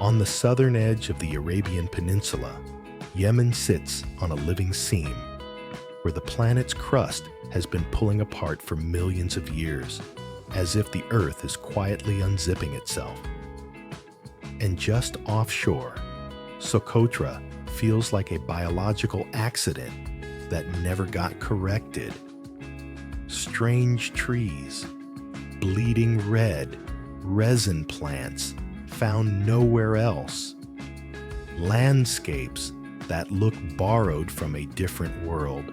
On the southern edge of the Arabian Peninsula, Yemen sits on a living seam, where the planet's crust has been pulling apart for millions of years, as if the Earth is quietly unzipping itself. And just offshore, Socotra feels like a biological accident that never got corrected. Strange trees, bleeding red, resin plants found nowhere else. Landscapes that look borrowed from a different world.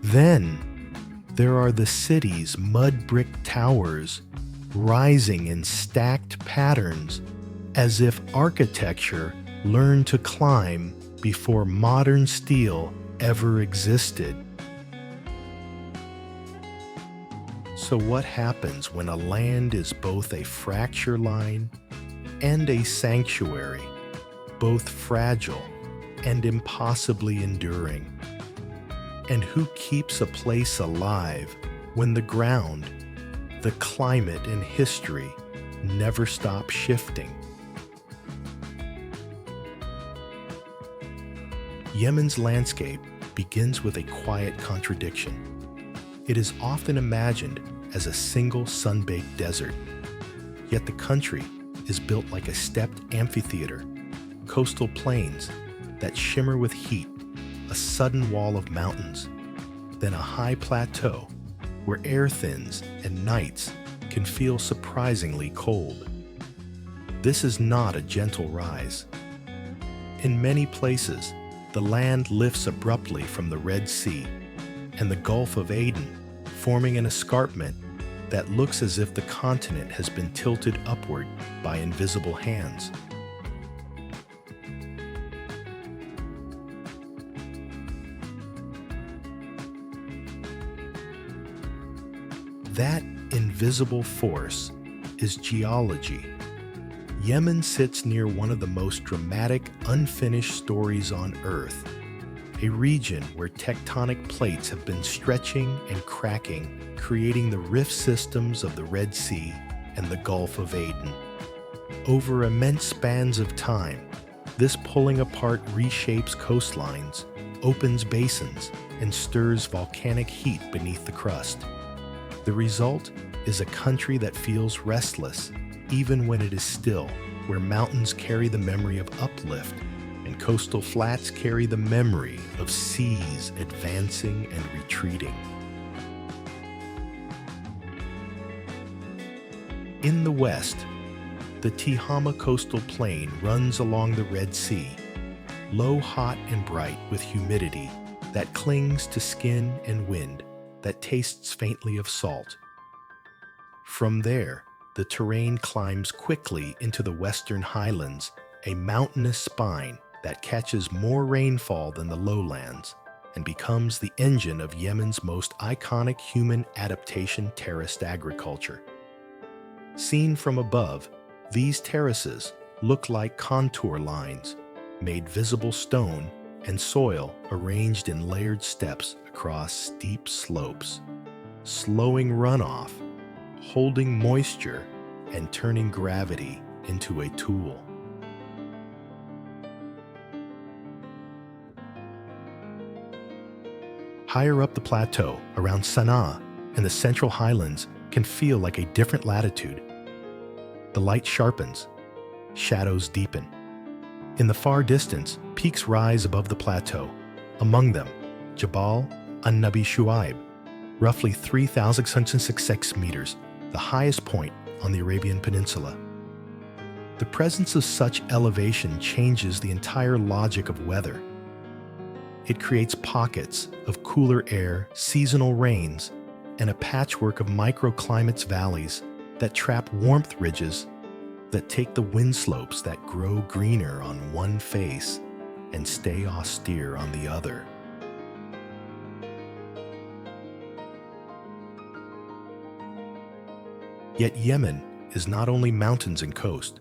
Then, there are the city's mud brick towers rising in stacked patterns as if architecture learned to climb before modern steel ever existed. So what happens when a land is both a fracture line and a sanctuary, both fragile and impossibly enduring? And who keeps a place alive when the ground, the climate, and history never stop shifting? Yemen's landscape begins with a quiet contradiction. It is often imagined as a single sun-baked desert, yet the country is built like a stepped amphitheater, coastal plains that shimmer with heat, a sudden wall of mountains, then a high plateau where air thins and nights can feel surprisingly cold. This is not a gentle rise. In many places, the land lifts abruptly from the Red Sea and the Gulf of Aden, forming an escarpment that looks as if the continent has been tilted upward by invisible hands. That invisible force is geology. Yemen sits near one of the most dramatic, unfinished stories on Earth, a region where tectonic plates have been stretching and cracking, creating the rift systems of the Red Sea and the Gulf of Aden. Over immense spans of time, this pulling apart reshapes coastlines, opens basins, and stirs volcanic heat beneath the crust. The result is a country that feels restless, even when it is still, where mountains carry the memory of uplift, and coastal flats carry the memory of seas advancing and retreating. In the west, the Tihama coastal plain runs along the Red Sea, low, hot, and bright with humidity that clings to skin and wind, that tastes faintly of salt. From there, the terrain climbs quickly into the western highlands, a mountainous spine that catches more rainfall than the lowlands and becomes the engine of Yemen's most iconic human adaptation, terraced agriculture. Seen from above, these terraces look like contour lines, made visible stone and soil arranged in layered steps across steep slopes, slowing runoff, holding moisture, and turning gravity into a tool. Higher up the plateau, around Sana'a and the central highlands, can feel like a different latitude. The light sharpens, shadows deepen. In the far distance, peaks rise above the plateau. Among them, Jabal an-Nabi Shuaib, roughly 3,666 meters, the highest point on the Arabian Peninsula. The presence of such elevation changes the entire logic of weather. It creates pockets of cooler air, seasonal rains, and a patchwork of microclimates valleys that trap warmth ridges that take the wind slopes that grow greener on one face and stay austere on the other. Yet Yemen is not only mountains and coast.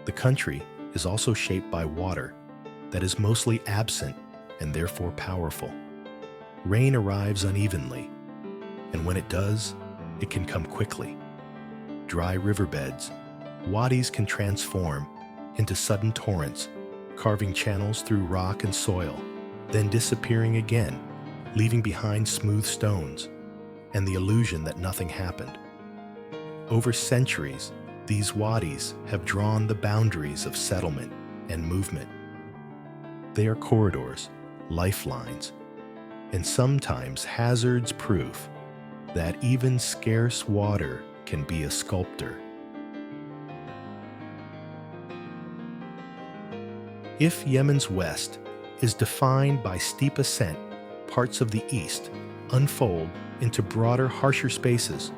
The country is also shaped by water that is mostly absent and therefore powerful. Rain arrives unevenly, and when it does, it can come quickly. Dry riverbeds, wadis can transform into sudden torrents, carving channels through rock and soil, then disappearing again, leaving behind smooth stones and the illusion that nothing happened. Over centuries, these wadis have drawn the boundaries of settlement and movement. They are corridors, lifelines, and sometimes hazards proof that even scarce water can be a sculptor. If Yemen's west is defined by steep ascent, parts of the east unfold into broader, harsher spaces,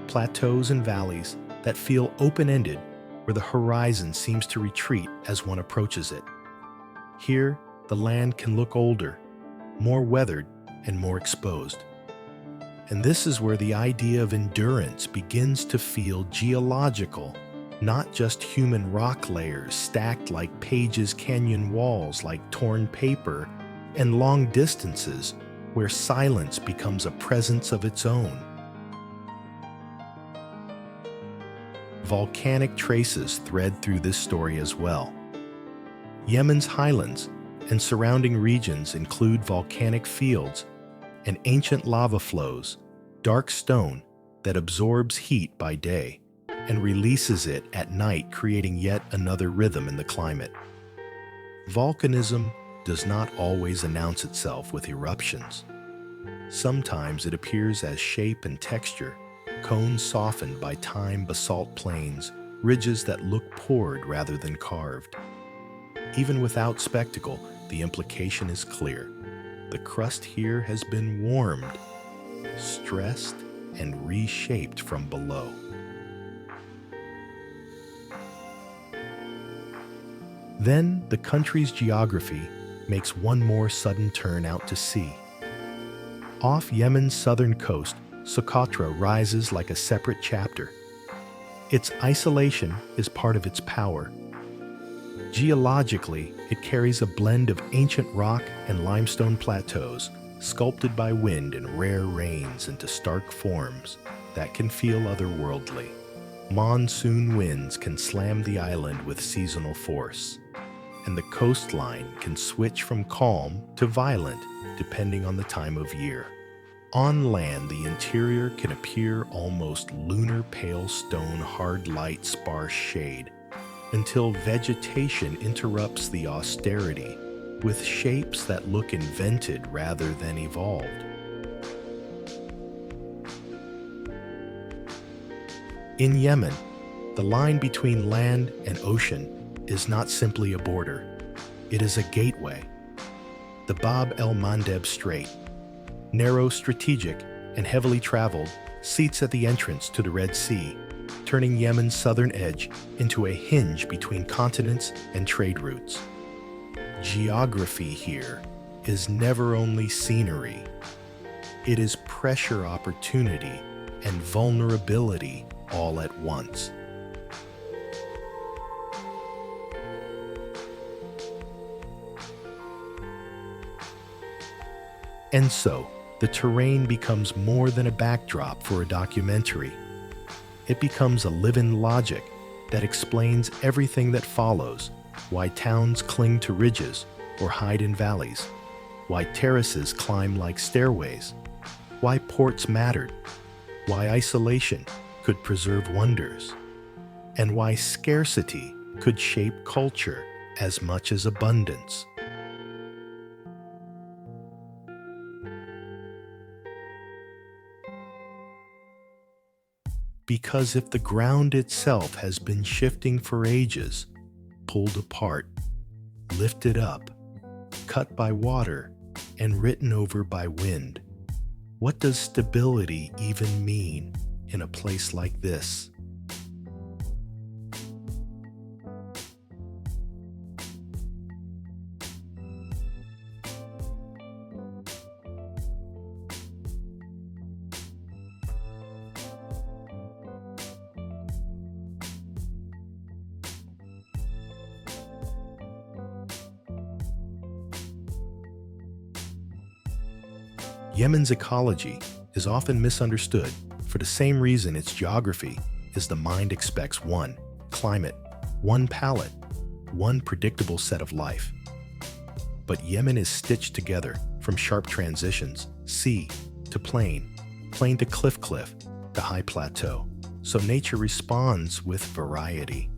plateaus and valleys that feel open-ended where the horizon seems to retreat as one approaches it. Here, the land can look older, more weathered, and more exposed. And this is where the idea of endurance begins to feel geological, not just human rock layers stacked like Page's canyon walls like torn paper, and long distances where silence becomes a presence of its own. Volcanic traces thread through this story as well. Yemen's highlands and surrounding regions include volcanic fields and ancient lava flows, dark stone that absorbs heat by day and releases it at night, creating yet another rhythm in the climate. Volcanism does not always announce itself with eruptions. Sometimes it appears as shape and texture, cones softened by time, basalt plains, ridges that look poured rather than carved. Even without spectacle, the implication is clear. The crust here has been warmed, stressed, and reshaped from below. Then the country's geography makes one more sudden turn out to sea. Off Yemen's southern coast, Socotra rises like a separate chapter. Its isolation is part of its power. Geologically, it carries a blend of ancient rock and limestone plateaus, sculpted by wind and rare rains into stark forms that can feel otherworldly. Monsoon winds can slam the island with seasonal force, and the coastline can switch from calm to violent depending on the time of year. On land, the interior can appear almost lunar pale stone, hard light, sparse shade, until vegetation interrupts the austerity with shapes that look invented rather than evolved. In Yemen, the line between land and ocean is not simply a border. It is a gateway. The Bab el-Mandeb Strait, narrow, strategic, and heavily traveled, seats at the entrance to the Red Sea, turning Yemen's southern edge into a hinge between continents and trade routes. Geography here is never only scenery. It is pressure, opportunity, and vulnerability all at once. And so, the terrain becomes more than a backdrop for a documentary. It becomes a living logic that explains everything that follows: why towns cling to ridges or hide in valleys, why terraces climb like stairways, why ports mattered, why isolation could preserve wonders, and why scarcity could shape culture as much as abundance. Because if the ground itself has been shifting for ages, pulled apart, lifted up, cut by water, and written over by wind, what does stability even mean in a place like this? Yemen's ecology is often misunderstood for the same reason its geography is the mind expects one: climate, one palette, one predictable set of life. But Yemen is stitched together from sharp transitions, sea to plain, plain to cliff to high plateau. So nature responds with variety.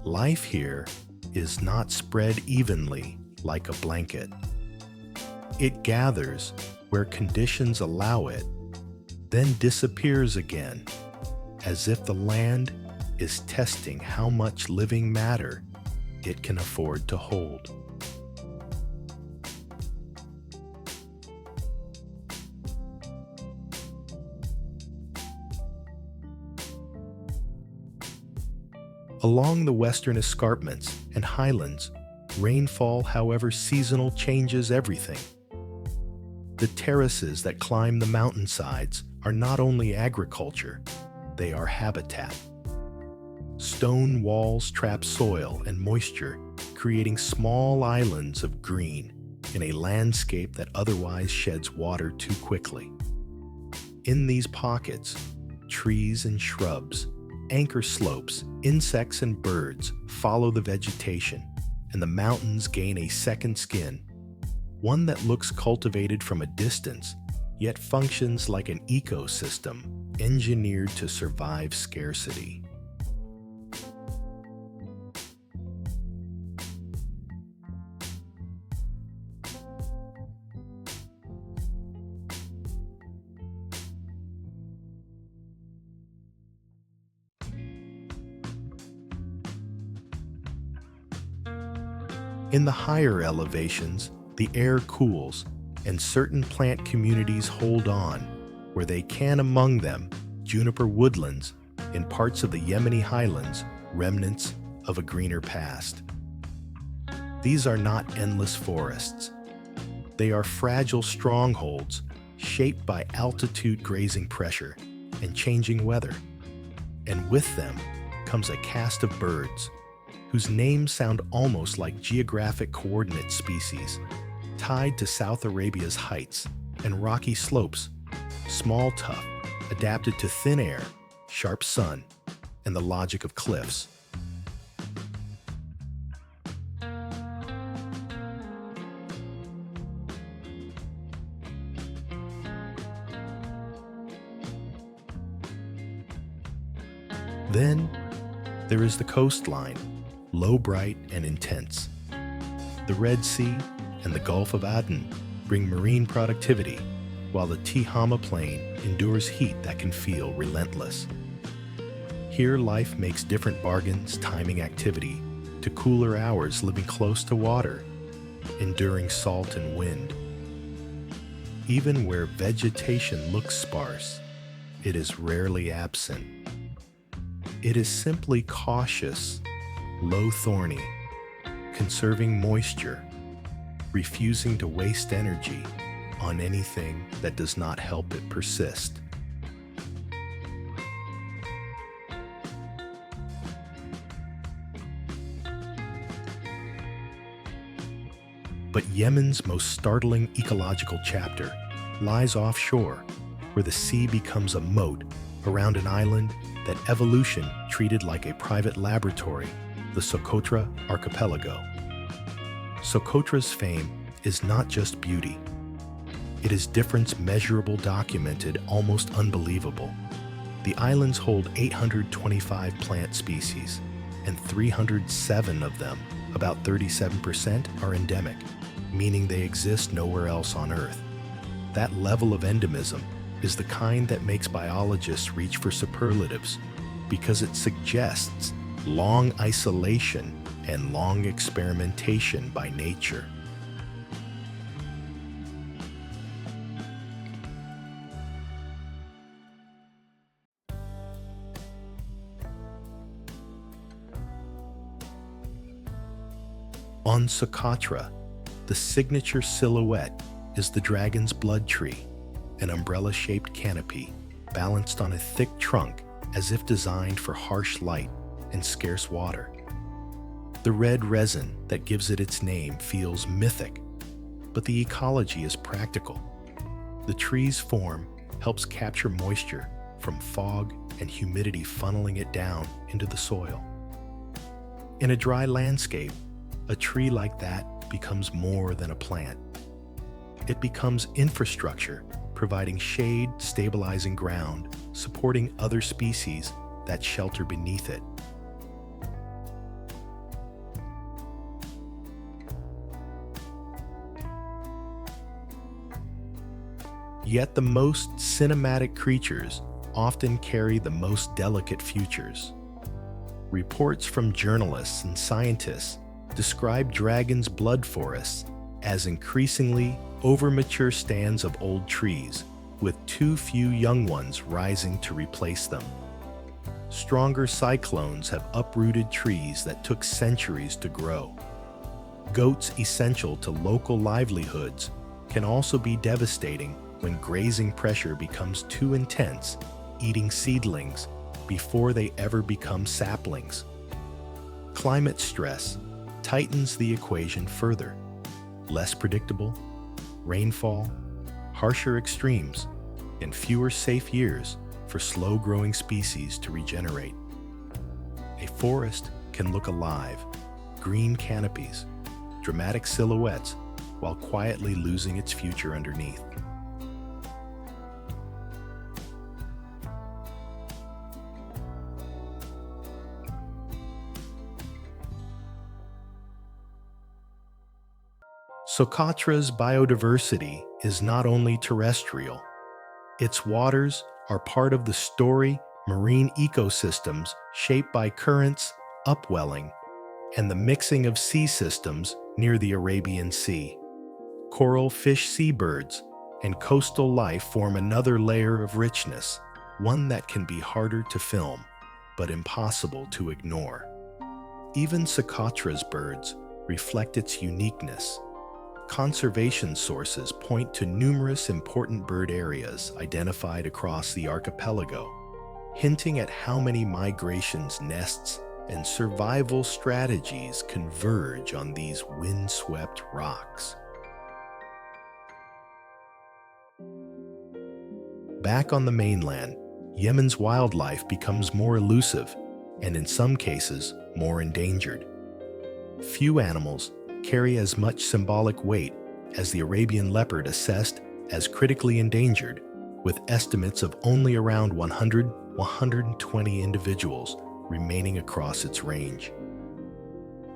Life here is not spread evenly like a blanket. It gathers where conditions allow it, then disappears again, as if the land is testing how much living matter it can afford to hold. Along the western escarpments and highlands, rainfall, however seasonal, changes everything. The terraces that climb the mountainsides are not only agriculture, they are habitat. Stone walls trap soil and moisture, creating small islands of green in a landscape that otherwise sheds water too quickly. In these pockets, trees and shrubs, anchor slopes, insects and birds follow the vegetation, and the mountains gain a second skin, one that looks cultivated from a distance, yet functions like an ecosystem engineered to survive scarcity. In the higher elevations, the air cools, and certain plant communities hold on, where they can, among them, juniper woodlands, in parts of the Yemeni highlands, remnants of a greener past. These are not endless forests. They are fragile strongholds shaped by altitude grazing pressure and changing weather. And with them comes a cast of birds, whose names sound almost like geographic coordinate species, tied to South Arabia's heights and rocky slopes, small tough, adapted to thin air, sharp sun, and the logic of cliffs. Then there is the coastline, low, bright, and intense. The Red Sea and the Gulf of Aden bring marine productivity, while the Tihama Plain endures heat that can feel relentless. Here, life makes different bargains, timing activity to cooler hours living close to water, enduring salt and wind. Even where vegetation looks sparse, it is rarely absent. It is simply cautious, low thorny, conserving moisture, refusing to waste energy on anything that does not help it persist. But Yemen's most startling ecological chapter lies offshore, where the sea becomes a moat around an island that evolution treated like a private laboratory, the Socotra archipelago. Socotra's fame is not just beauty. It is difference measurable, documented, almost unbelievable. The islands hold 825 plant species, and 307 of them, about 37%, are endemic, meaning they exist nowhere else on Earth. That level of endemism is the kind that makes biologists reach for superlatives, because it suggests long isolation and long experimentation by nature. On Socotra, the signature silhouette is the dragon's blood tree, an umbrella-shaped canopy balanced on a thick trunk as if designed for harsh light and scarce water. The red resin that gives it its name feels mythic, but the ecology is practical. The tree's form helps capture moisture from fog and humidity funneling it down into the soil. In a dry landscape, a tree like that becomes more than a plant. It becomes infrastructure, providing shade, stabilizing ground, supporting other species that shelter beneath it. Yet the most cinematic creatures often carry the most delicate futures. Reports from journalists and scientists describe dragons' blood forests as increasingly overmature stands of old trees, with too few young ones rising to replace them. Stronger cyclones have uprooted trees that took centuries to grow. Goats essential to local livelihoods can also be devastating when grazing pressure becomes too intense, eating seedlings before they ever become saplings. Climate stress tightens the equation further. Less predictable, rainfall, harsher extremes, and fewer safe years for slow-growing species to regenerate. A forest can look alive, green canopies, dramatic silhouettes, while quietly losing its future underneath. Socotra's biodiversity is not only terrestrial. Its waters are part of the storied marine ecosystems shaped by currents, upwelling, and the mixing of sea systems near the Arabian Sea. Coral, fish, seabirds, and coastal life form another layer of richness, one that can be harder to film, but impossible to ignore. Even Socotra's birds reflect its uniqueness. Conservation sources point to numerous important bird areas identified across the archipelago, hinting at how many migrations, nests, and survival strategies converge on these windswept rocks. Back on the mainland, Yemen's wildlife becomes more elusive and, in some cases, more endangered. Few animals carry as much symbolic weight as the Arabian leopard, assessed as critically endangered, with estimates of only around 120 individuals remaining across its range.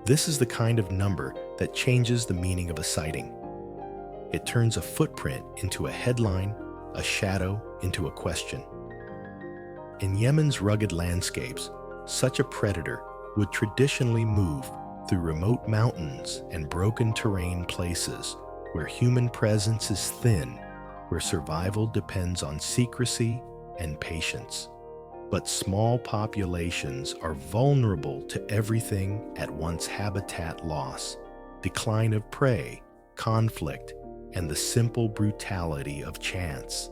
This is the kind of number that changes the meaning of a sighting. It turns a footprint into a headline, a shadow into a question. In Yemen's rugged landscapes, such a predator would traditionally move through remote mountains and broken terrain places where human presence is thin, where survival depends on secrecy and patience. But small populations are vulnerable to everything at once: habitat loss, decline of prey, conflict, and the simple brutality of chance.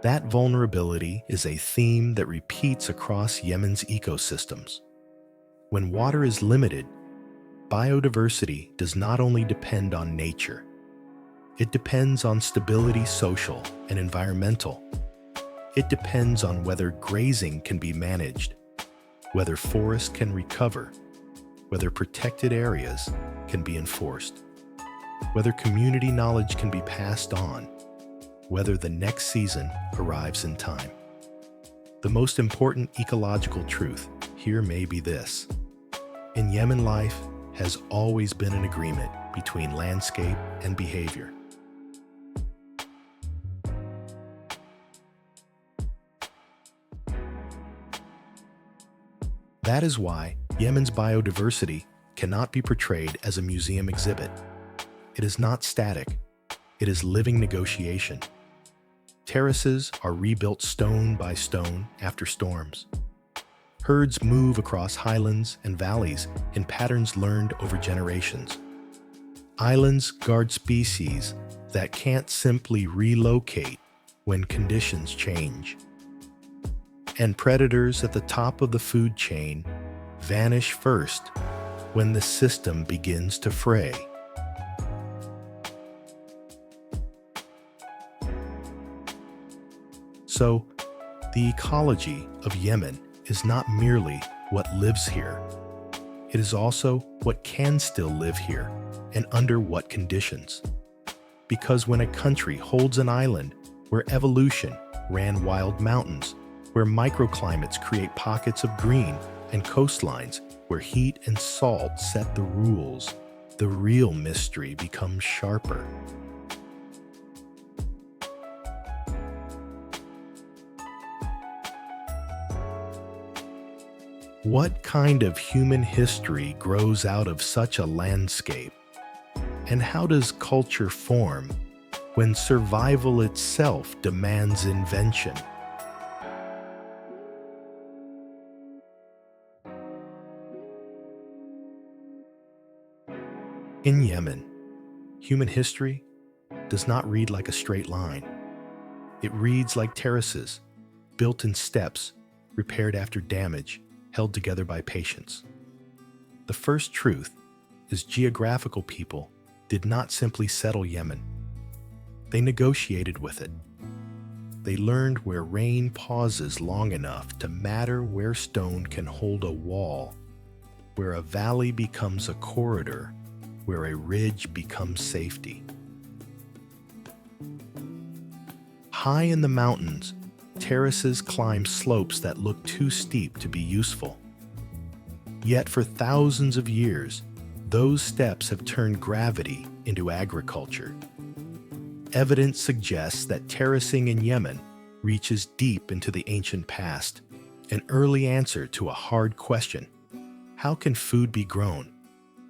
That vulnerability is a theme that repeats across Yemen's ecosystems. When water is limited, biodiversity does not only depend on nature. It depends on stability, social and environmental. It depends on whether grazing can be managed, whether forests can recover, whether protected areas can be enforced, whether community knowledge can be passed on, whether the next season arrives in time. The most important ecological truth here may be this: in Yemen, life has always been an agreement between landscape and behavior. That is why Yemen's biodiversity cannot be portrayed as a museum exhibit. It is not static. It is living negotiation. Terraces are rebuilt stone by stone after storms. Herds move across highlands and valleys in patterns learned over generations. Islands guard species that can't simply relocate when conditions change. And predators at the top of the food chain vanish first when the system begins to fray. So, the ecology of Yemen is not merely what lives here. It is also what can still live here and under what conditions. Because when a country holds an island where evolution ran wild mountains, where microclimates create pockets of green, and coastlines where heat and salt set the rules, the real mystery becomes sharper. What kind of human history grows out of such a landscape? And how does culture form when survival itself demands invention? In Yemen, human history does not read like a straight line. It reads like terraces, built in steps, repaired after damage, held together by patience. The first truth is geographical people did not simply settle Yemen. They negotiated with it. They learned where rain pauses long enough to matter, where stone can hold a wall, where a valley becomes a corridor, where a ridge becomes safety. High in the mountains, terraces climb slopes that look too steep to be useful. Yet for thousands of years, those steps have turned gravity into agriculture. Evidence suggests that terracing in Yemen reaches deep into the ancient past, an early answer to a hard question: how can food be grown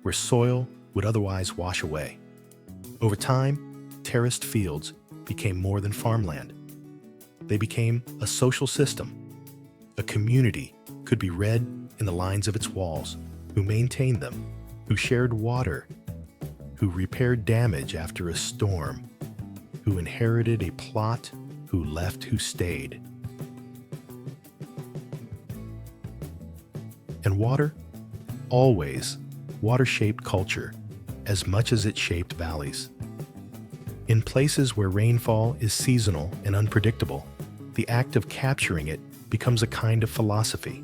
where soil would otherwise wash away? Over time, terraced fields became more than farmland. They became a social system. A community could be read in the lines of its walls, who maintained them, who shared water, who repaired damage after a storm, who inherited a plot, who left, who stayed. And water? Always, water shaped culture as much as it shaped valleys. In places where rainfall is seasonal and unpredictable, the act of capturing it becomes a kind of philosophy.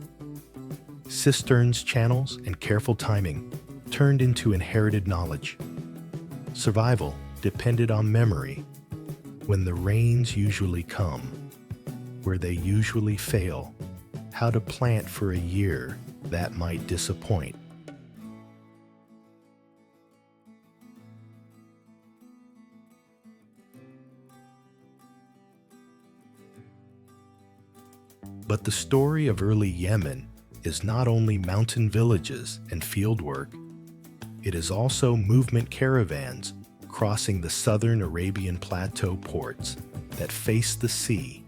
Cisterns, channels, and careful timing turned into inherited knowledge. Survival depended on memory. When the rains usually come, where they usually fail, how to plant for a year that might disappoint. But the story of early Yemen is not only mountain villages and fieldwork, it is also movement caravans crossing the southern Arabian plateau ports that face the sea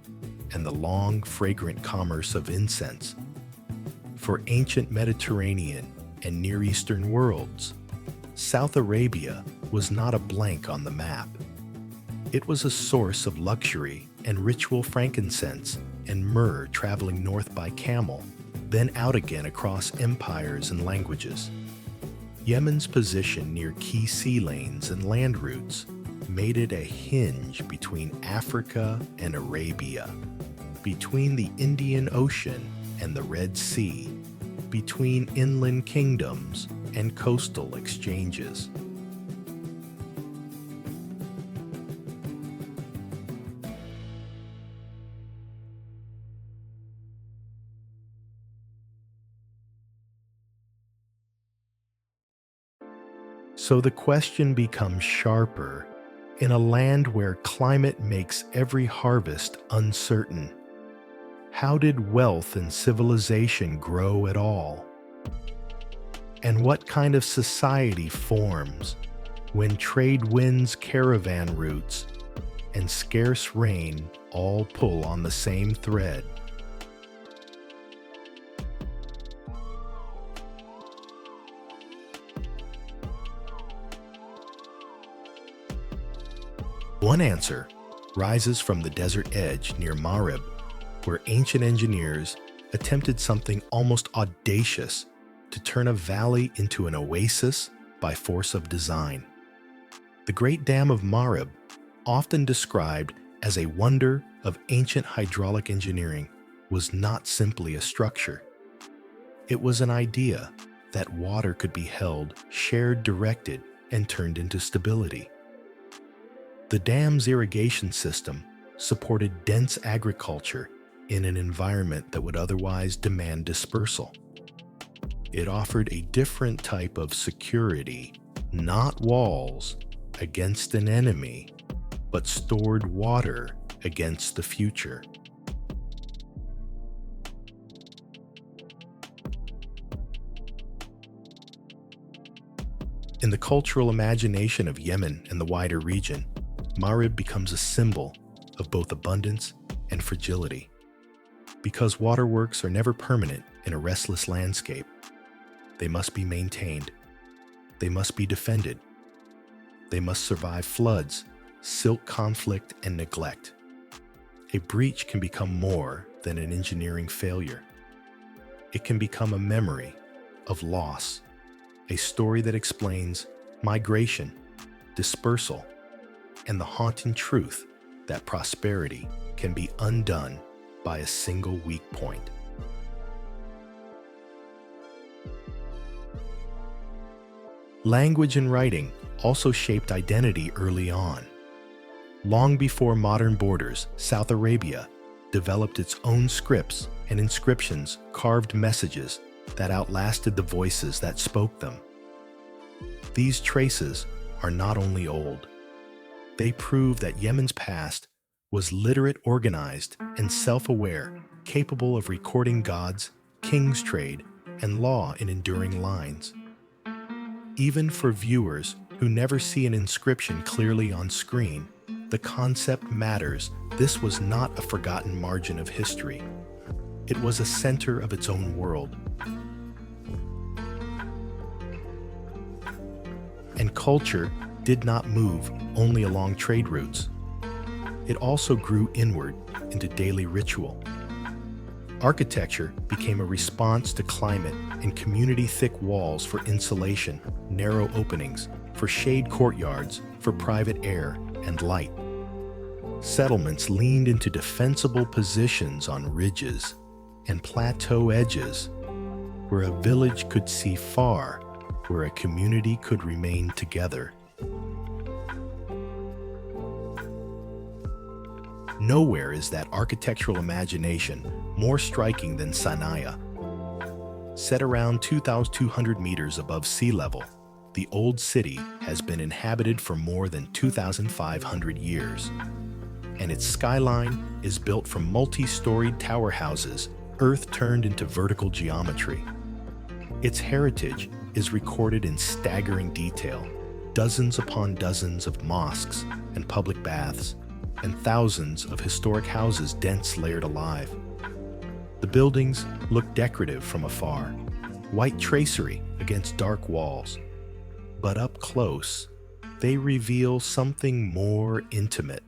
and the long, fragrant commerce of incense. For ancient Mediterranean and Near Eastern worlds, South Arabia was not a blank on the map. It was a source of luxury and ritual frankincense and myrrh traveling north by camel, then out again across empires and languages. Yemen's position near key sea lanes and land routes made it a hinge between Africa and Arabia, between the Indian Ocean and the Red Sea, between inland kingdoms and coastal exchanges. So the question becomes sharper in a land where climate makes every harvest uncertain. How did wealth and civilization grow at all? And what kind of society forms when trade winds caravan routes and scarce rain all pull on the same thread? One answer rises from the desert edge near Marib, where ancient engineers attempted something almost audacious to turn a valley into an oasis by force of design. The Great Dam of Marib, often described as a wonder of ancient hydraulic engineering, was not simply a structure. It was an idea that water could be held, shared, directed, and turned into stability. The dam's irrigation system supported dense agriculture in an environment that would otherwise demand dispersal. It offered a different type of security, not walls against an enemy, but stored water against the future. In the cultural imagination of Yemen and the wider region, Marib becomes a symbol of both abundance and fragility. Because waterworks are never permanent in a restless landscape, they must be maintained. They must be defended. They must survive floods, silt conflict, and neglect. A breach can become more than an engineering failure. It can become a memory of loss, a story that explains migration, dispersal, and the haunting truth that prosperity can be undone by a single weak point. Language and writing also shaped identity early on. Long before modern borders, South Arabia developed its own scripts and inscriptions, carved messages that outlasted the voices that spoke them. These traces are not only old, they prove that Yemen's past was literate, organized, and self-aware, capable of recording gods, kings' trade, and law in enduring lines. Even for viewers who never see an inscription clearly on screen, the concept matters. This was not a forgotten margin of history. It was a center of its own world. And culture did not move only along trade routes. It also grew inward into daily ritual. Architecture became a response to climate and community thick walls for insulation, narrow openings, for shade courtyards, for private air and light. Settlements leaned into defensible positions on ridges and plateau edges, where a village could see far, where a community could remain together. Nowhere is that architectural imagination more striking than Sana'a. Set around 2,200 meters above sea level, the old city has been inhabited for more than 2,500 years, and its skyline is built from multi-storied tower houses, earth turned into vertical geometry. Its heritage is recorded in staggering detail, dozens upon dozens of mosques and public baths, and thousands of historic houses dense layered alive. The buildings look decorative from afar, white tracery against dark walls. But up close, they reveal something more intimate.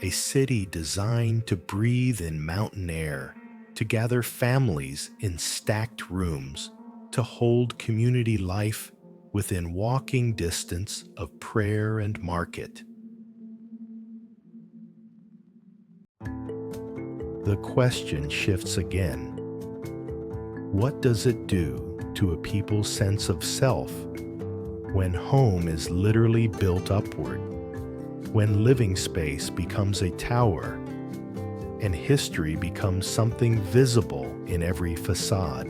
A city designed to breathe in mountain air, to gather families in stacked rooms, to hold community life within walking distance of prayer and market. The question shifts again. What does it do to a people's sense of self when home is literally built upward, when living space becomes a tower, and history becomes something visible in every facade?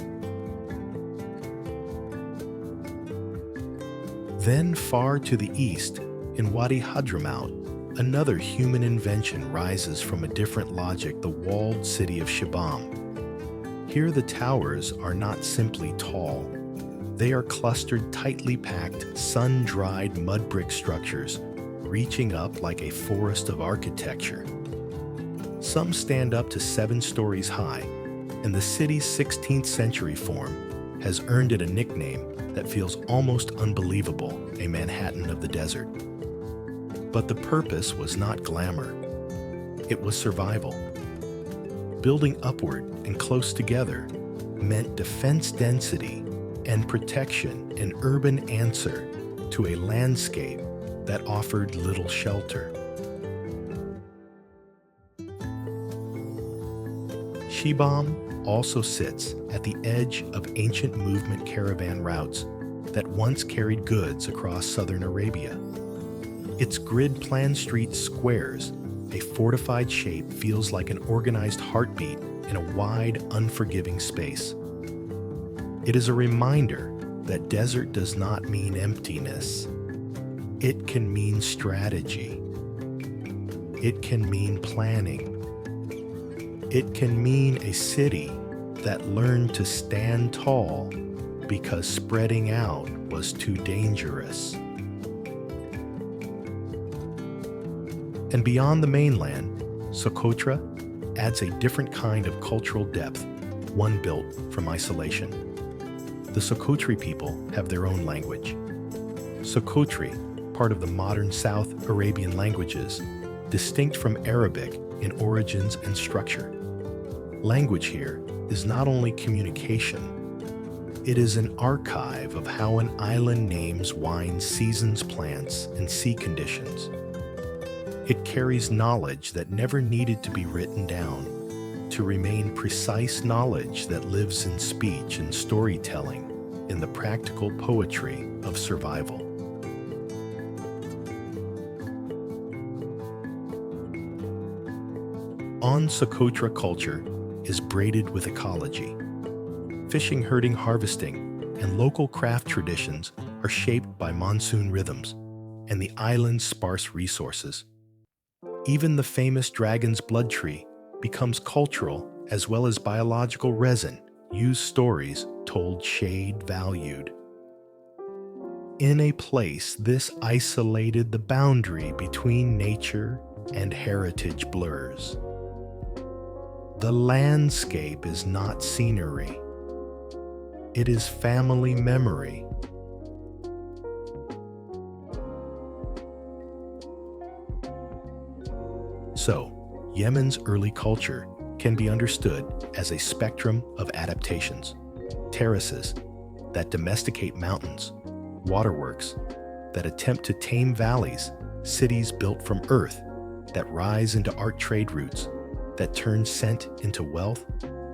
Then far to the east, in Wadi Hadramaut, another human invention rises from a different logic, the walled city of Shibam. Here the towers are not simply tall. They are clustered, tightly packed, sun-dried mud brick structures, reaching up like a forest of architecture. Some stand up to 7 stories high, and the city's 16th century form has earned it a nickname that feels almost unbelievable, a Manhattan of the desert. But the purpose was not glamour. It was survival. Building upward and close together meant defense density, and protection, an urban answer to a landscape that offered little shelter. Shibam also sits at the edge of ancient movement caravan routes that once carried goods across southern Arabia. Its grid-planned street squares, a fortified shape, feels like an organized heartbeat in a wide, unforgiving space. It is a reminder that desert does not mean emptiness. It can mean strategy. It can mean planning. It can mean a city that learned to stand tall because spreading out was too dangerous. And beyond the mainland, Socotra adds a different kind of cultural depth, one built from isolation. The Socotri people have their own language. Socotri, part of the modern South Arabian languages, distinct from Arabic in origins and structure. Language here is not only communication, it is an archive of how an island names wines, seasons, plants, and sea conditions. It carries knowledge that never needed to be written down, to remain precise knowledge that lives in speech and storytelling, in the practical poetry of survival. On Socotra, culture is braided with ecology. Fishing, herding, harvesting, and local craft traditions are shaped by monsoon rhythms and the island's sparse resources. Even the famous dragon's blood tree becomes cultural as well as biological resin, used stories told shade valued. In a place this isolated, the boundary between nature and heritage blurs. The landscape is not scenery. It is family memory. So, Yemen's early culture can be understood as a spectrum of adaptations. Terraces that domesticate mountains, waterworks that attempt to tame valleys, cities built from earth that rise into art trade routes, that turn scent into wealth,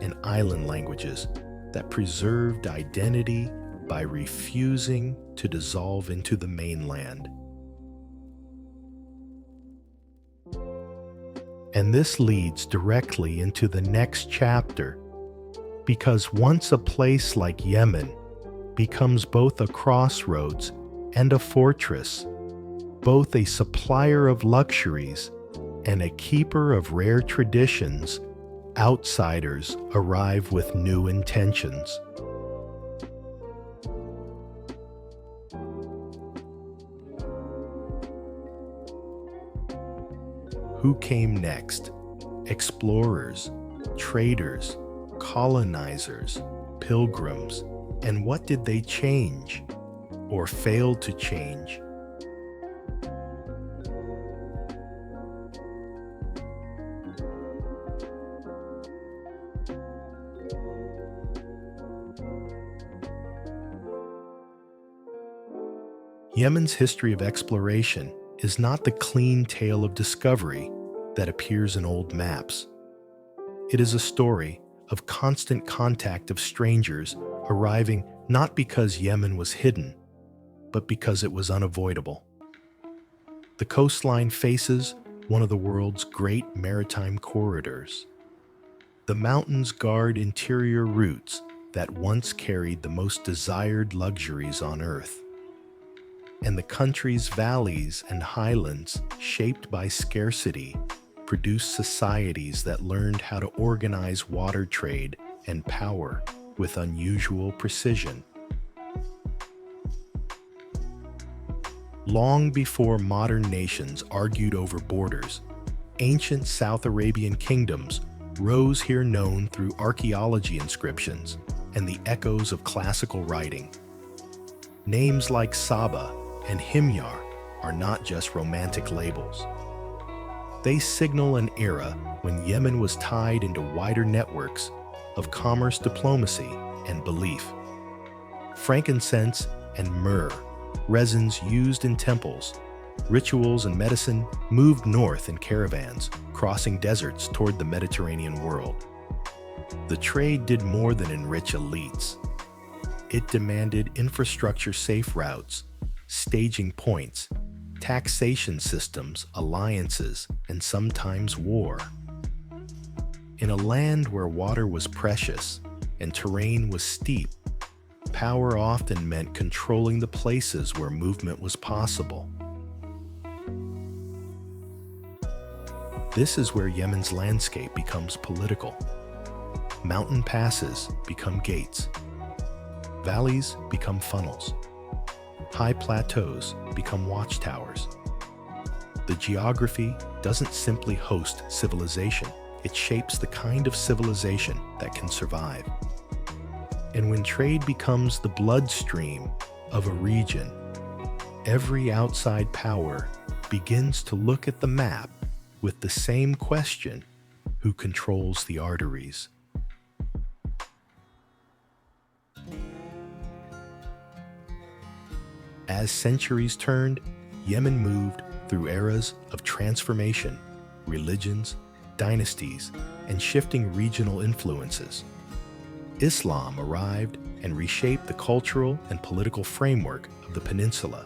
and island languages that preserved identity by refusing to dissolve into the mainland. And this leads directly into the next chapter, because once a place like Yemen becomes both a crossroads and a fortress, both a supplier of luxuries and a keeper of rare traditions, outsiders arrive with new intentions. Who came next? Explorers, traders, colonizers, pilgrims, and what did they change or fail to change? Yemen's history of exploration is not the clean tale of discovery that appears in old maps. It is a story of constant contact of strangers arriving not because Yemen was hidden, but because it was unavoidable. The coastline faces one of the world's great maritime corridors. The mountains guard interior routes that once carried the most desired luxuries on earth. And the country's valleys and highlands, shaped by scarcity, produced societies that learned how to organize water trade and power with unusual precision. Long before modern nations argued over borders, ancient South Arabian kingdoms rose here, known through archaeology inscriptions and the echoes of classical writing. Names like Saba and Himyar are not just romantic labels. They signal an era when Yemen was tied into wider networks of commerce, diplomacy, and belief. frankincense, and myrrh, resins used in temples, rituals, and medicine, moved north in caravans, crossing deserts toward the Mediterranean world. The trade did more than enrich elites. It demanded infrastructure-safe routes, staging points, taxation systems, alliances, and sometimes war. In a land where water was precious and terrain was steep, power often meant controlling the places where movement was possible. This is where Yemen's landscape becomes political. Mountain passes become gates. Valleys become funnels. High plateaus become watchtowers. The geography doesn't simply host civilization, it shapes the kind of civilization that can survive. And when trade becomes the bloodstream of a region, every outside power begins to look at the map with the same question: who controls the arteries? As centuries turned, Yemen moved through eras of transformation, religions, dynasties, and shifting regional influences. Islam arrived and reshaped the cultural and political framework of the peninsula,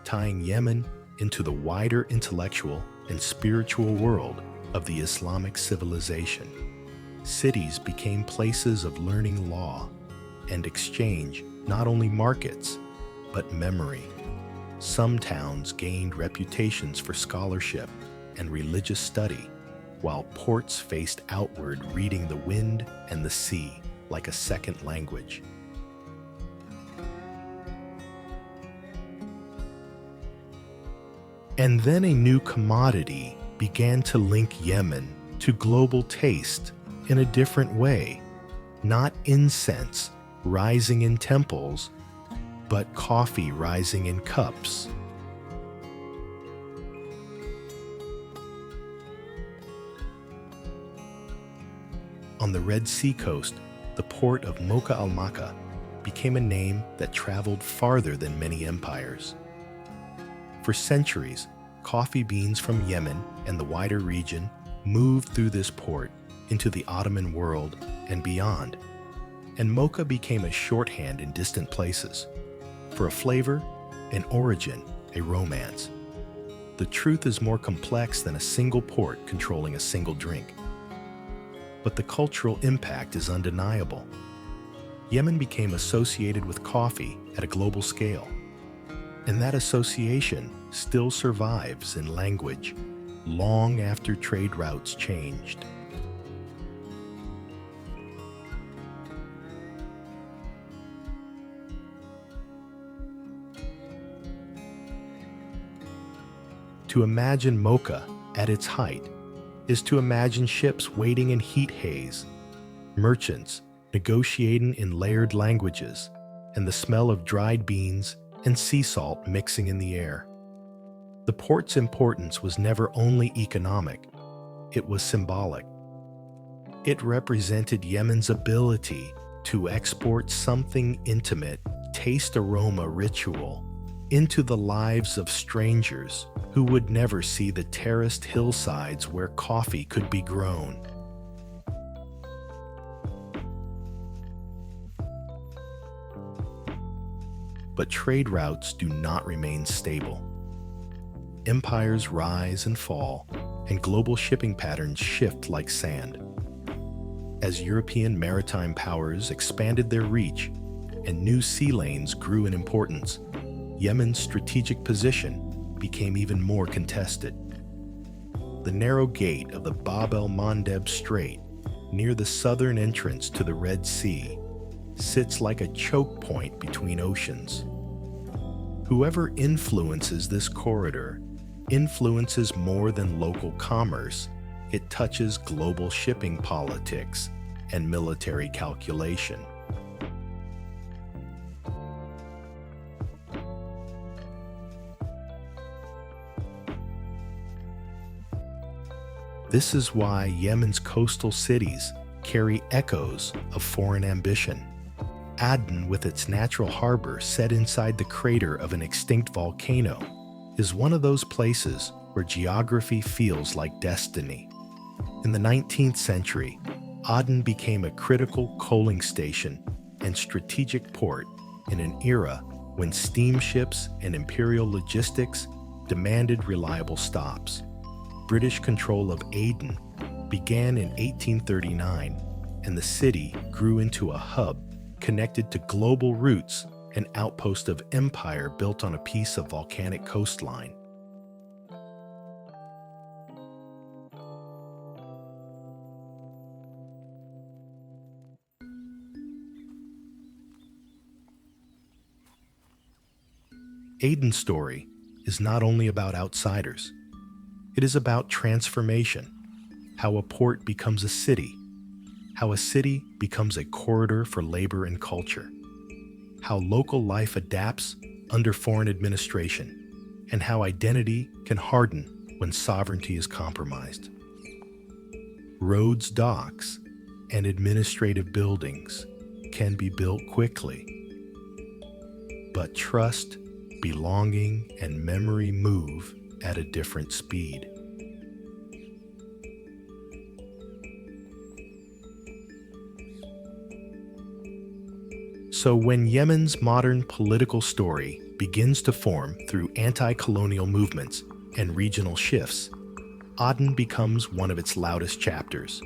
tying Yemen into the wider intellectual and spiritual world of the Islamic civilization. Cities became places of learning law and exchange, not only markets, but memory. Some towns gained reputations for scholarship and religious study, while ports faced outward, reading the wind and the sea like a second language. And then a new commodity began to link Yemen to global taste in a different way. Not incense rising in temples, but coffee rising in cups. On the Red Sea coast, the port of Mocha al-Maka became a name that traveled farther than many empires. For centuries, coffee beans from Yemen and the wider region moved through this port into the Ottoman world and beyond, and Mocha became a shorthand in distant places. For a flavor, an origin, a romance. The truth is more complex than a single port controlling a single drink. But the cultural impact is undeniable. Yemen became associated with coffee at a global scale, and that association still survives in language long after trade routes changed. To imagine Mocha at its height is to imagine ships waiting in heat haze, merchants negotiating in layered languages, and the smell of dried beans and sea salt mixing in the air. The port's importance was never only economic, it was symbolic. It represented Yemen's ability to export something intimate, taste aroma ritual, into the lives of strangers who would never see the terraced hillsides where coffee could be grown. But trade routes do not remain stable. Empires rise and fall, and global shipping patterns shift like sand. As European maritime powers expanded their reach and new sea lanes grew in importance, Yemen's strategic position became even more contested. The narrow gate of the Bab el-Mandeb Strait, near the southern entrance to the Red Sea, sits like a choke point between oceans. Whoever influences this corridor influences more than local commerce. It touches global shipping politics and military calculation. This is why Yemen's coastal cities carry echoes of foreign ambition. Aden, with its natural harbor set inside the crater of an extinct volcano, is one of those places where geography feels like destiny. In the 19th century, Aden became a critical coaling station and strategic port in an era when steamships and imperial logistics demanded reliable stops. British control of Aden began in 1839, and the city grew into a hub connected to global routes, an outpost of empire built on a piece of volcanic coastline. Aden's story is not only about outsiders. It is about transformation, how a port becomes a city, how a city becomes a corridor for labor and culture, how local life adapts under foreign administration, and how identity can harden when sovereignty is compromised. Roads, docks, and administrative buildings can be built quickly, but trust, belonging, and memory move at a different speed. So when Yemen's modern political story begins to form through anti-colonial movements and regional shifts, Aden becomes one of its loudest chapters.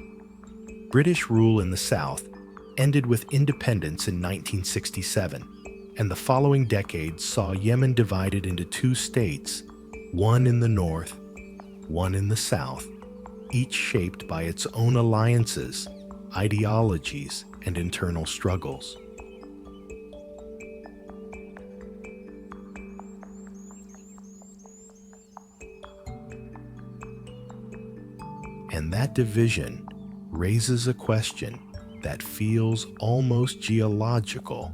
British rule in the south ended with independence in 1967, and the following decades saw Yemen divided into two states, one in the north, one in the south, each shaped by its own alliances, ideologies, and internal struggles. And that division raises a question that feels almost geological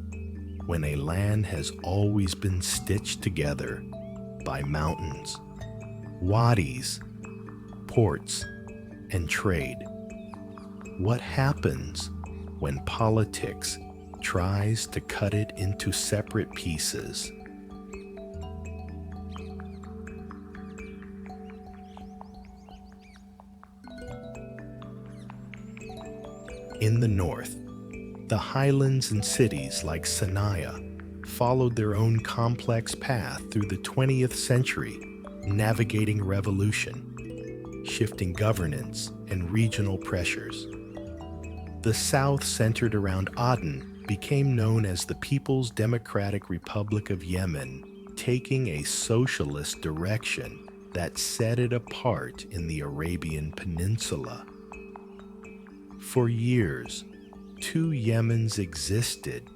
when a land has always been stitched together by mountains, wadis, ports, and trade. What happens when politics tries to cut it into separate pieces? In the north, the highlands and cities like Sana'a followed their own complex path through the 20th century, navigating revolution, shifting governance, and regional pressures. The south, centered around Aden, became known as the People's Democratic Republic of Yemen, taking a socialist direction that set it apart in the Arabian Peninsula. For years, two Yemens existed,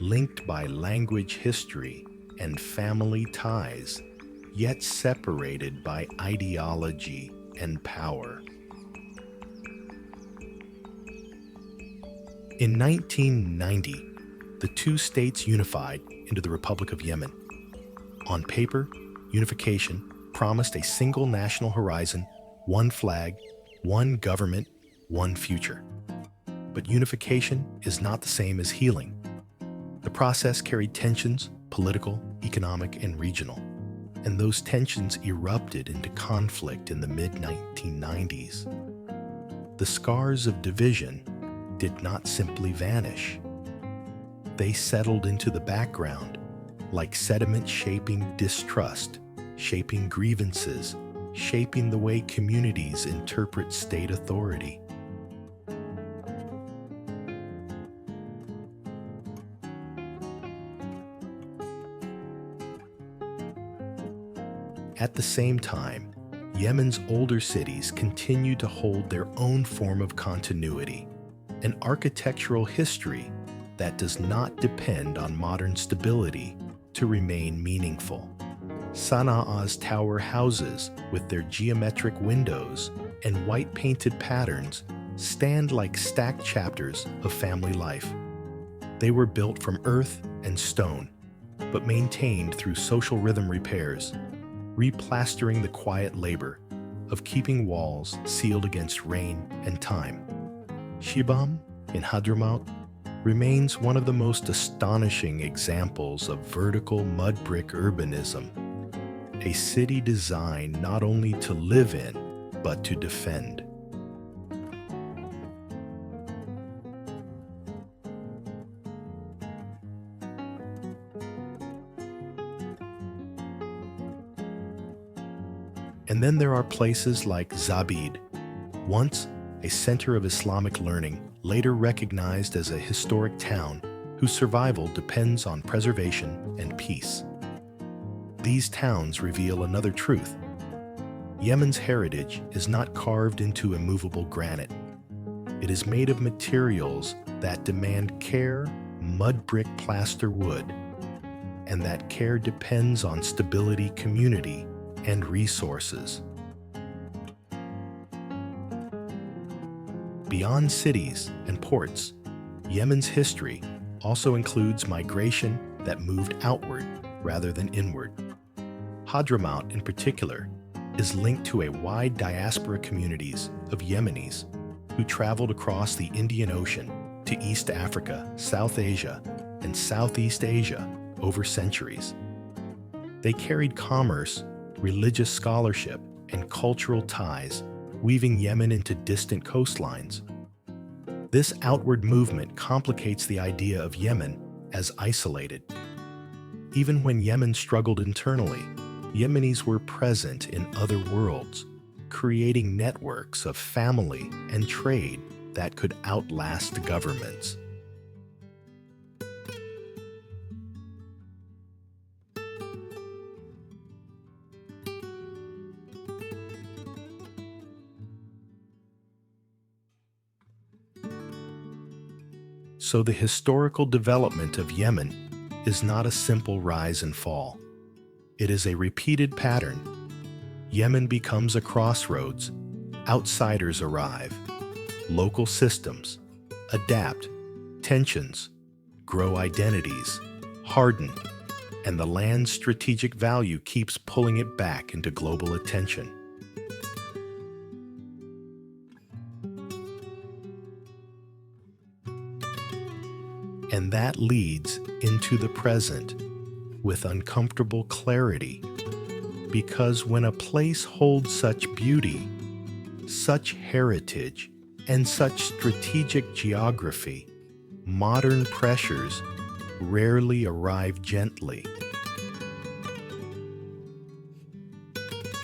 linked by language, history, and family ties, yet separated by ideology and power. In 1990, the two states unified into the Republic of Yemen. On paper, unification promised a single national horizon, one flag, one government, one future. But unification is not the same as healing. The process carried tensions, political, economic, and regional, and those tensions erupted into conflict in the mid-1990s. The scars of division did not simply vanish. They settled into the background, like sediment shaping distrust, shaping grievances, shaping the way communities interpret state authority. At the same time, Yemen's older cities continue to hold their own form of continuity, an architectural history that does not depend on modern stability to remain meaningful. Sana'a's tower houses, with their geometric windows and white painted patterns, stand like stacked chapters of family life. They were built from earth and stone, but maintained through social rhythm repairs, replastering the quiet labor of keeping walls sealed against rain and time. Shibam in Hadramaut remains one of the most astonishing examples of vertical mud brick urbanism, a city designed not only to live in, but to defend. And then there are places like Zabid, once a center of Islamic learning, later recognized as a historic town whose survival depends on preservation and peace. These towns reveal another truth. Yemen's heritage is not carved into immovable granite. It is made of materials that demand care, mud brick plaster wood, and that care depends on stability, community, and resources. Beyond cities and ports, Yemen's history also includes migration that moved outward rather than inward. Hadramaut, in particular, is linked to a wide diaspora communities of Yemenis who traveled across the Indian Ocean to East Africa, South Asia, and Southeast Asia over centuries. They carried commerce, religious scholarship, and cultural ties, weaving Yemen into distant coastlines. This outward movement complicates the idea of Yemen as isolated. Even when Yemen struggled internally, Yemenis were present in other worlds, creating networks of family and trade that could outlast governments. So the historical development of Yemen is not a simple rise and fall. It is a repeated pattern. Yemen becomes a crossroads. Outsiders arrive. Local systems adapt. Tensions grow, identities harden, and the land's strategic value keeps pulling it back into global attention. And that leads into the present with uncomfortable clarity, because when a place holds such beauty, such heritage, and such strategic geography, modern pressures rarely arrive gently.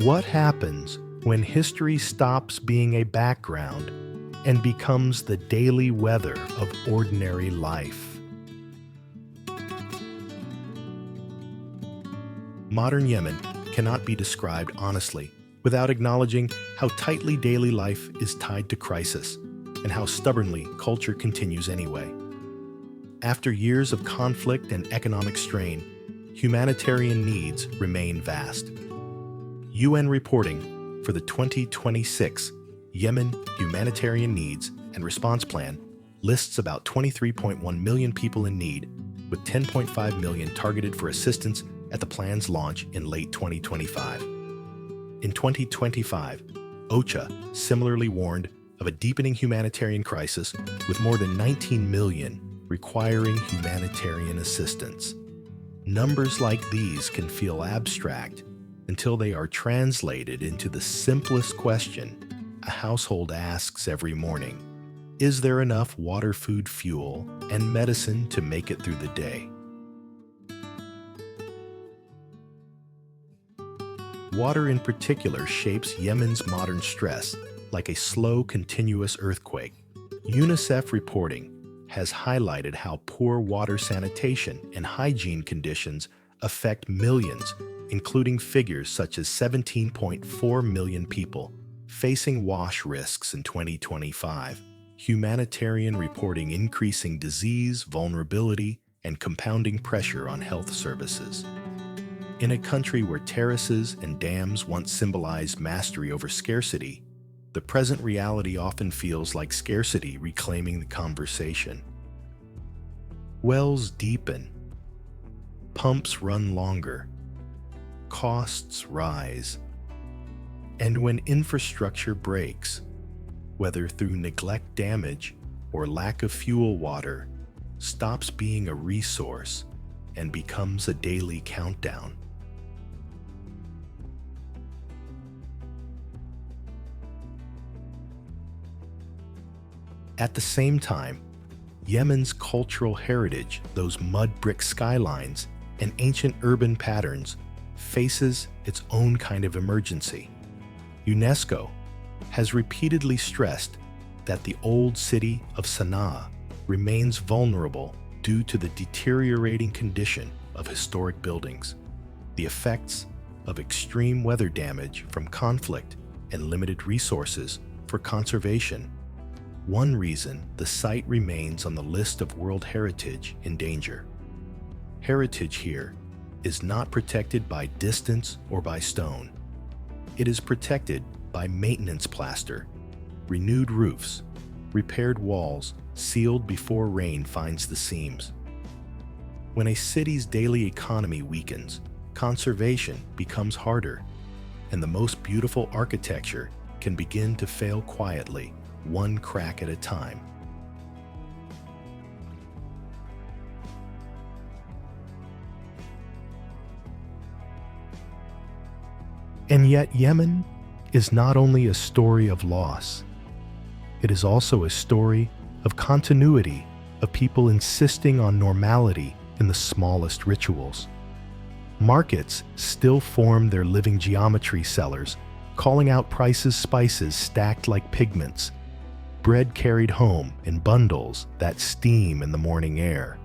What happens when history stops being a background and becomes the daily weather of ordinary life? Modern Yemen cannot be described honestly without acknowledging how tightly daily life is tied to crisis and how stubbornly culture continues anyway. After years of conflict and economic strain, humanitarian needs remain vast. UN reporting for the 2026 Yemen Humanitarian Needs and Response Plan lists about 23.1 million people in need, with 10.5 million targeted for assistance at the plan's launch in late 2025. In 2025, OCHA similarly warned of a deepening humanitarian crisis with more than 19 million requiring humanitarian assistance. Numbers like these can feel abstract until they are translated into the simplest question a household asks every morning: is there enough water, food, fuel, and medicine to make it through the day? Water in particular shapes Yemen's modern stress like a slow, continuous earthquake. UNICEF reporting has highlighted how poor water sanitation and hygiene conditions affect millions, including figures such as 17.4 million people facing wash risks in 2025. Humanitarian reporting increasing disease, vulnerability, and compounding pressure on health services. In a country where terraces and dams once symbolized mastery over scarcity, the present reality often feels like scarcity reclaiming the conversation. Wells deepen, pumps run longer, costs rise, and when infrastructure breaks, whether through neglect, damage, or lack of fuel water, stops being a resource and becomes a daily countdown. At the same time, Yemen's cultural heritage, those mud brick skylines and ancient urban patterns, faces its own kind of emergency. UNESCO has repeatedly stressed that the old city of Sana'a remains vulnerable due to the deteriorating condition of historic buildings, the effects of extreme weather damage from conflict, and limited resources for conservation. One reason the site remains on the list of World Heritage in danger. Heritage here is not protected by distance or by stone. It is protected by maintenance plaster, renewed roofs, repaired walls sealed before rain finds the seams. When a city's daily economy weakens, conservation becomes harder, and the most beautiful architecture can begin to fail quietly, one crack at a time. And yet Yemen is not only a story of loss, it is also a story of continuity, of people insisting on normality in the smallest rituals. Markets still form their living geometry cellars, calling out prices, spices stacked like pigments, bread carried home in bundles that steam in the morning air.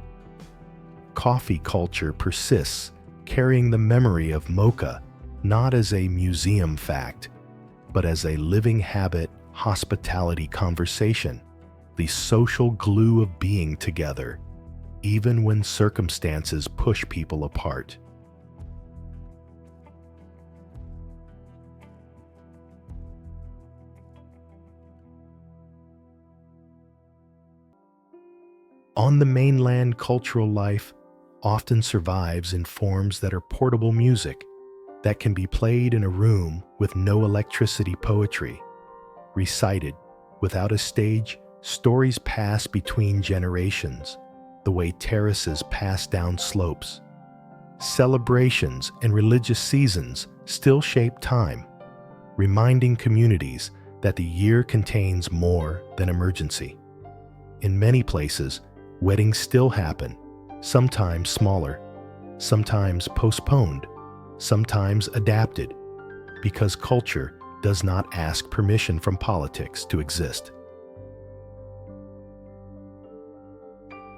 Coffee culture persists, carrying the memory of Mocha not as a museum fact, but as a living habit, hospitality conversation, the social glue of being together, even when circumstances push people apart. On the mainland, cultural life often survives in forms that are portable music that can be played in a room with no electricity. Poetry recited without a stage, stories pass between generations, the way terraces pass down slopes. Celebrations and religious seasons still shape time, reminding communities that the year contains more than emergency. In many places, weddings still happen, sometimes smaller, sometimes postponed, sometimes adapted, because culture does not ask permission from politics to exist.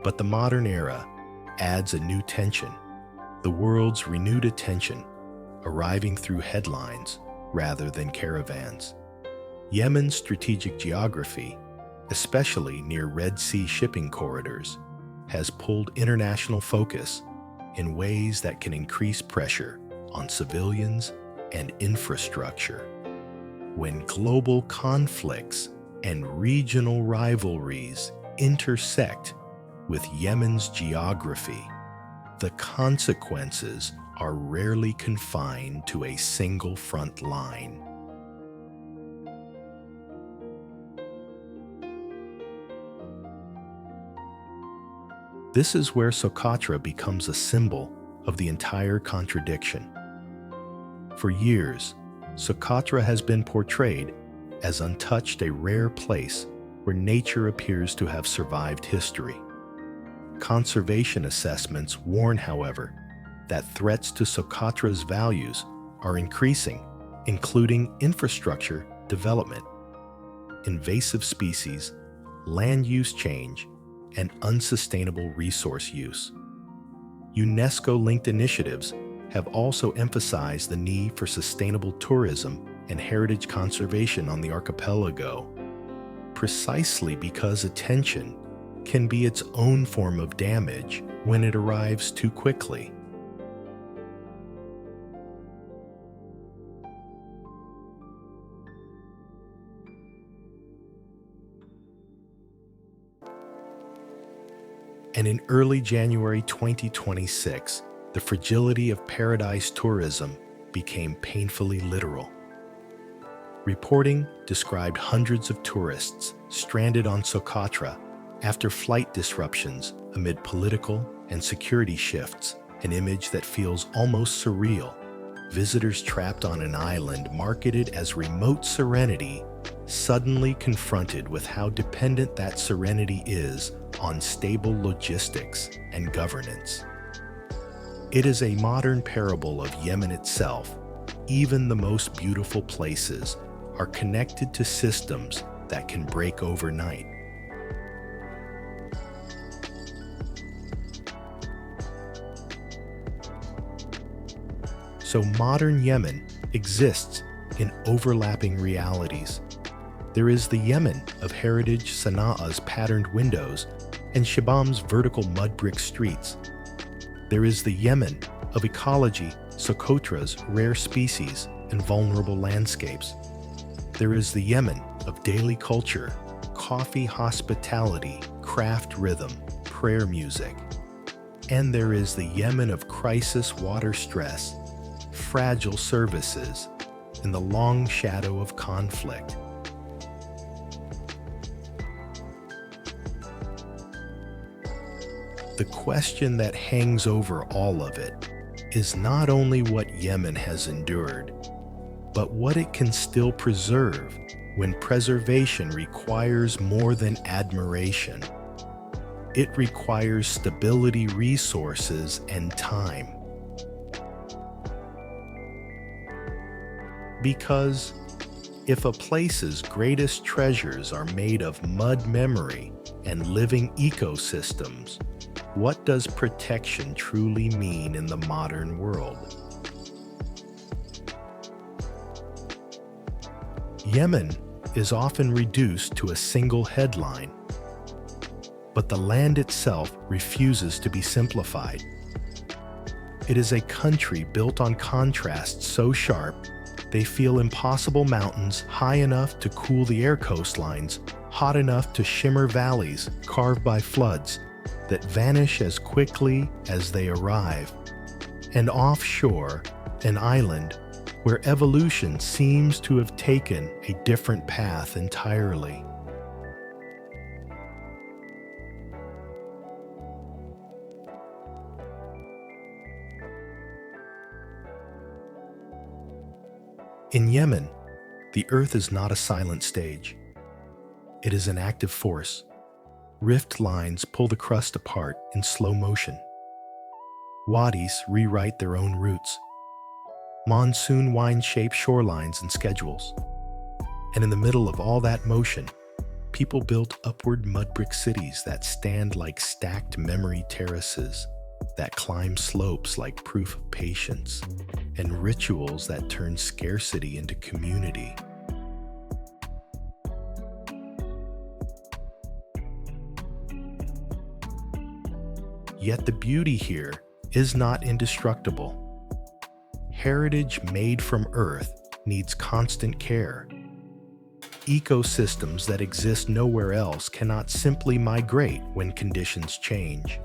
But the modern era adds a new tension, the world's renewed attention, arriving through headlines rather than caravans. Yemen's strategic geography, especially near Red Sea shipping corridors, has pulled international focus in ways that can increase pressure on civilians and infrastructure. When global conflicts and regional rivalries intersect with Yemen's geography, the consequences are rarely confined to a single front line. This is where Socotra becomes a symbol of the entire contradiction. For years, Socotra has been portrayed as untouched, a rare place where nature appears to have survived history. Conservation assessments warn, however, that threats to Socotra's values are increasing, including infrastructure development, invasive species, land use change, and unsustainable resource use. UNESCO-linked initiatives have also emphasized the need for sustainable tourism and heritage conservation on the archipelago, precisely because attention can be its own form of damage when it arrives too quickly. And in early January 2026, the fragility of paradise tourism became painfully literal. Reporting described hundreds of tourists stranded on Socotra after flight disruptions amid political and security shifts, an image that feels almost surreal. Visitors trapped on an island marketed as remote serenity, suddenly confronted with how dependent that serenity is on stable logistics and governance. It is a modern parable of Yemen itself. Even the most beautiful places are connected to systems that can break overnight. So modern Yemen exists in overlapping realities. There is the Yemen of heritage Sana'a's patterned windows and Shibam's vertical mud brick streets. There is the Yemen of ecology, Socotra's rare species and vulnerable landscapes. There is the Yemen of daily culture, coffee hospitality, craft rhythm, prayer music. And there is the Yemen of crisis water stress, fragile services, and the long shadow of conflict. The question that hangs over all of it is not only what Yemen has endured, but what it can still preserve when preservation requires more than admiration. It requires stability, resources, and time. Because if a place's greatest treasures are made of mud memory and living ecosystems, what does protection truly mean in the modern world? Yemen is often reduced to a single headline, but the land itself refuses to be simplified. It is a country built on contrasts so sharp they feel impossible: mountains high enough to cool the air coastlines, hot enough to shimmer valleys carved by floods that vanish as quickly as they arrive, and offshore, an island where evolution seems to have taken a different path entirely. In Yemen, the earth is not a silent stage. It is an active force. Rift lines pull the crust apart in slow motion. Wadis rewrite their own routes. Monsoon winds shape shorelines and schedules. And in the middle of all that motion, people built upward mud brick cities that stand like stacked memory terraces, that climb slopes like proof of patience, and rituals that turn scarcity into community. Yet the beauty here is not indestructible. Heritage made from earth needs constant care. Ecosystems that exist nowhere else cannot simply migrate when conditions change.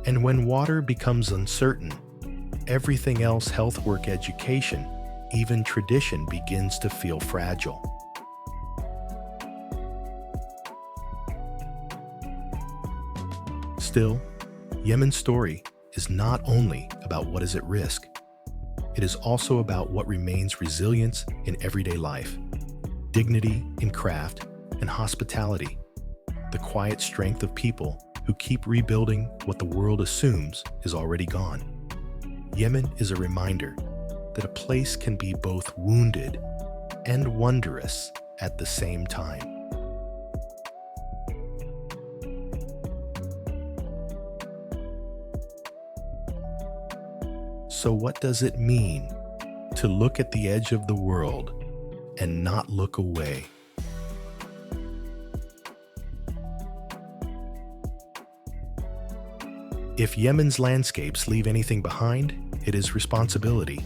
And when water becomes uncertain, everything else, health, work, education, even tradition, begins to feel fragile. Still, Yemen's story is not only about what is at risk. It is also about what remains resilience in everyday life, dignity in craft, and hospitality, the quiet strength of people who keep rebuilding what the world assumes is already gone. Yemen is a reminder that a place can be both wounded and wondrous at the same time. So what does it mean to look at the edge of the world and not look away? If Yemen's landscapes leave anything behind, it is responsibility.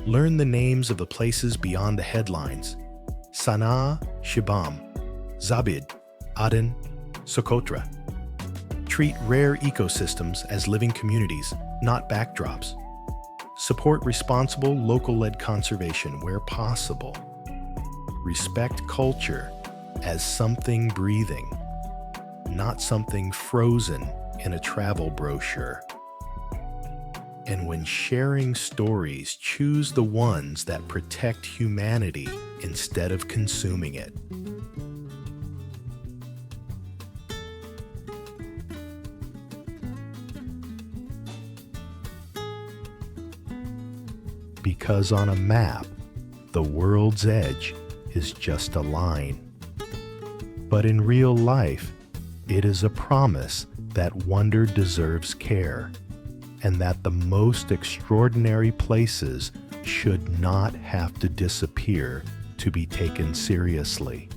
Learn the names of the places beyond the headlines: Sana'a, Shibam, Zabid, Aden, Socotra. Treat rare ecosystems as living communities, not backdrops. Support responsible, local-led conservation where possible. Respect culture as something breathing, not something frozen in a travel brochure. And when sharing stories, choose the ones that protect humanity instead of consuming it. Because on a map, the world's edge is just a line. But in real life, it is a promise that wonder deserves care, and that the most extraordinary places should not have to disappear to be taken seriously.